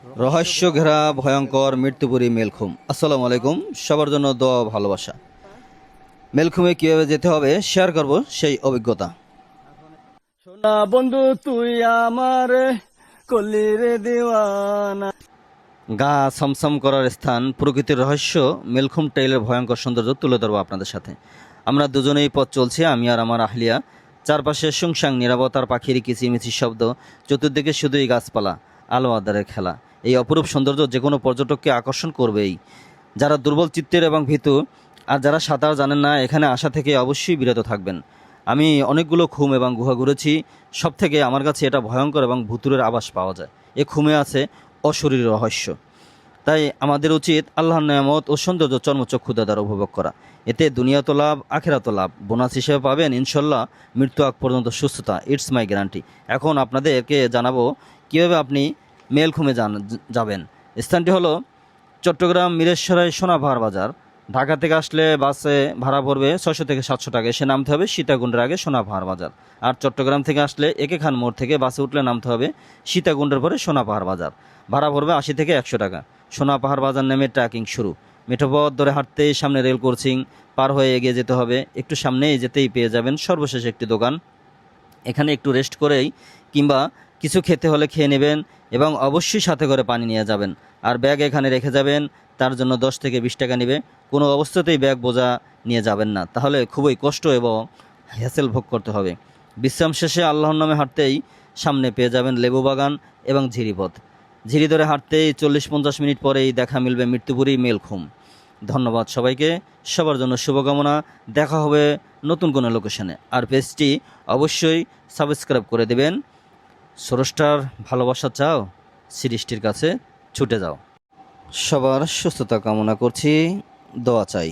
রহস্য ঘেরা ভয়ঙ্কর মৃত্যুপুরী মেলখুম। আসসালামু আলাইকুম, সবার জন্য দোয়া ও ভালোবাসা। মেলখুমে কিভাবে যেতে হবে শেয়ার করব সেই অভিজ্ঞতা। সোনা বন্ধু তুই আমার কলিরে দিওয়ানা। গা ছমছম করার স্থান, প্রকৃতির রহস্য, মেলখুম টেইলের ভয়ঙ্কর সৌন্দর্য তুলে ধরবো আপনাদের সাথে। আমরা দুজনেই পথ চলছি, আমি আর আমার আহলিয়া। চারপাশে সুংসাং নিরাপত্তার পাখির কিচিমিচি শব্দ, চতুর্দিকে শুধুই গাছপালা, আলো আঁধারের খেলা। এই অপরূপ সৌন্দর্য যে কোনো পর্যটককে আকর্ষণ করবেই, যারা দুর্বল চিত্তের এবং ভীতু আর যারা সাঁতার জানেন না, এখানে আসা থেকে অবশ্যই বিরত থাকবেন। আমি অনেকগুলো খুম এবং গুহা ঘুরেছি, সব থেকে আমার কাছে এটা ভয়ঙ্কর এবং ভুতুরের আভাস পাওয়া যায়। এ খুমে আছে অশরীর রহস্য। তাই আমাদের উচিত আল্লাহর নেয়ামত ও সৌন্দর্য চর্মচক্ষু দ্বারা উপভোগ করা। এতে দুনিয়া তো লাভ, আখেরাত লাভ। বোনাস হিসেবে পাবেন ইনশাল্লাহ মৃত্যু আগ পর্যন্ত সুস্থতা। It's my guarantee. এখন আপনাদেরকে জানাবো কীভাবে আপনি মেলখুমে যাবেন। স্থানটি হলো চট্টগ্রাম মিরেশ্বরাই সোনাপাহাড় বাজার। ঢাকা থেকে আসলে বাসে ভাড়া পড়বে 600 থেকে 700 টাকা। এসে নামতে হবে সীতাকুণ্ডের আগে সোনাপাহাড় বাজার। আর চট্টগ্রাম থেকে আসলে একে খান মোড় থেকে বাসে উঠলে নামতে হবে সীতাকুণ্ডের পরে সোনাপাহাড় বাজার। ভাড়া পড়বে 80 থেকে 100 টাকা। সোনাপাহাড় বাজার নেমে ট্রেকিং শুরু। মেঠোপথ ধরে হাঁটতেই সামনে রেল ক্রসিং পার হয়ে এগিয়ে যেতে হবে। একটু সামনেই যেতেই পেয়ে যাবেন সর্বশেষ একটি দোকান। এখানে একটু রেস্ট করেই কিংবা কিছু খেতে হলে খেয়ে নেবেন এবং অবশ্যই সাথে করে পানি নিয়ে যাবেন। আর ব্যাগ এখানে রেখে যাবেন, তার জন্য 10 থেকে 20 টাকা নেবে। কোনো অবস্থাতেই ব্যাগ বোঝা নিয়ে যাবেন না, তাহলে খুবই কষ্ট এবং হ্যাসেল ভোগ করতে হবে। বিশ্রাম শেষে আল্লাহর নামে হাঁটতেই সামনে পেয়ে যাবেন লেবু বাগান এবং ঝিরিপথ। ঝিরি ধরে হাঁটতেই 40-50 মিনিট পরেই দেখা মিলবে মৃত্যুপুরী মেলখুম। ধন্যবাদ সবাইকে, সবার জন্য শুভকামনা। দেখা হবে নতুন কোনো লোকেশনে। আর পেজটি অবশ্যই সাবস্ক্রাইব করে দেবেন। স্রষ্টার ভালোবাসা চাও, সৃষ্টির কাছে ছুটে যাও। সবার সুস্থতা কামনা করছি, দোয়া চাই।